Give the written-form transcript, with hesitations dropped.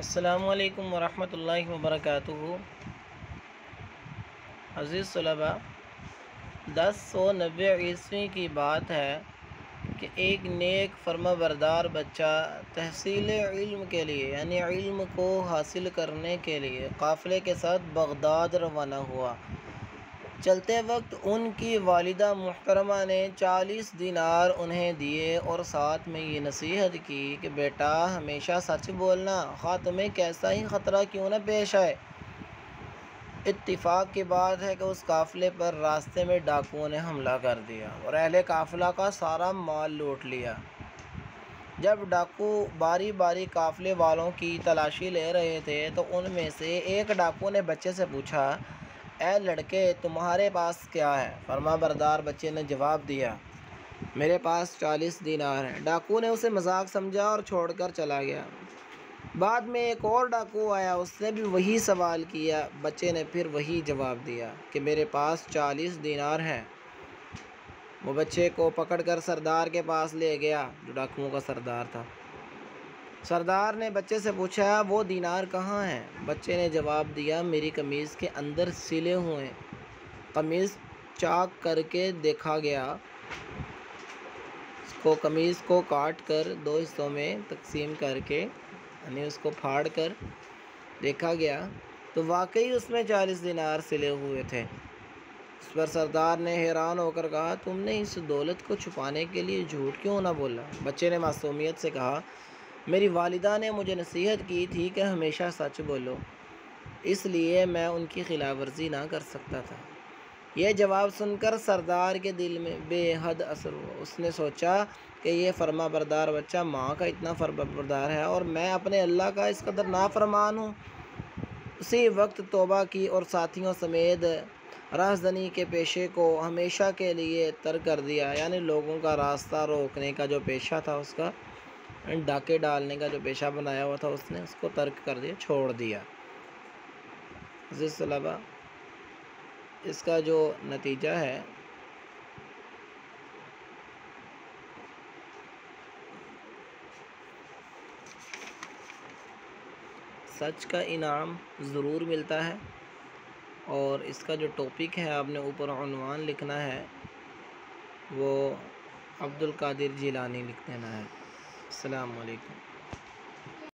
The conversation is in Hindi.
अस्सलामुअलैकुम वरहमतुल्लाहि वबरकातुहू। अज़ीज़ तलबा, 1090 ईस्वी की बात है कि एक नेक फर्माबरदार बच्चा तहसील इल्म के लिए यानी इल्म को हासिल करने के लिए काफ़िले के साथ बगदाद रवाना हुआ। चलते वक्त उनकी वालिदा मुहतरमा ने 40 दिनार उन्हें दिए और साथ में ये नसीहत की कि बेटा हमेशा सच बोलना, ख़ां तुम्हें कैसा ही ख़तरा क्यों न पेश आए। इत्तिफ़ाक़ की बात है कि उस काफ़िले पर रास्ते में डाकुओं ने हमला कर दिया और अहले काफ़िला का सारा माल लूट लिया। जब डाकू बारी बारी काफ़िले वालों की तलाशी ले रहे थे तो उनमें से एक डाकू ने बच्चे से पूछा, ए लड़के, तुम्हारे पास क्या है? फरमाबरदार बच्चे ने जवाब दिया, मेरे पास 40 दीनार हैं। डाकू ने उसे मजाक समझा और छोड़कर चला गया। बाद में एक और डाकू आया, उसने भी वही सवाल किया। बच्चे ने फिर वही जवाब दिया कि मेरे पास 40 दीनार हैं। वो बच्चे को पकड़कर सरदार के पास ले गया, जो डाकुओं का सरदार था। सरदार ने बच्चे से पूछा, वो दीनार कहाँ हैं? बच्चे ने जवाब दिया, मेरी कमीज़ के अंदर सिले हुए। कमीज़ चाक करके देखा गया, उसको कमीज़ को काट कर 2 हिस्सों में तकसीम करके यानी उसको फाड़ कर देखा गया तो वाकई उसमें 40 दीनार सिले हुए थे। इस पर सरदार ने हैरान होकर कहा, तुमने इस दौलत को छुपाने के लिए झूठ क्यों ना बोला? बच्चे ने मासूमियत से कहा, मेरी वालिदा ने मुझे नसीहत की थी कि हमेशा सच बोलो, इसलिए मैं उनकी खिलाफ वर्जी ना कर सकता था। यह जवाब सुनकर सरदार के दिल में बेहद असर हुआ। उसने सोचा कि यह फर्माबरदार बच्चा माँ का इतना फर्माबरदार है और मैं अपने अल्लाह का इस कदर नाफरमान हूँ। उसी वक्त तौबा की और साथियों समेत राहज़नी के पेशे को हमेशा के लिए तर्क कर दिया। यानी लोगों का रास्ता रोकने का जो पेशा था, उसका डाके डालने का जो पेशा बनाया हुआ था, उसने उसको तर्क कर दिया, छोड़ दिया। अज़ीज़ तलबा, इसका जो नतीजा है सच का इनाम ज़रूर मिलता है। और इसका जो टॉपिक है आपने ऊपर उन्वान लिखना है, वो अब्दुल कादिर जिलानी लिख देना है। अस्सलाम वालेकुम।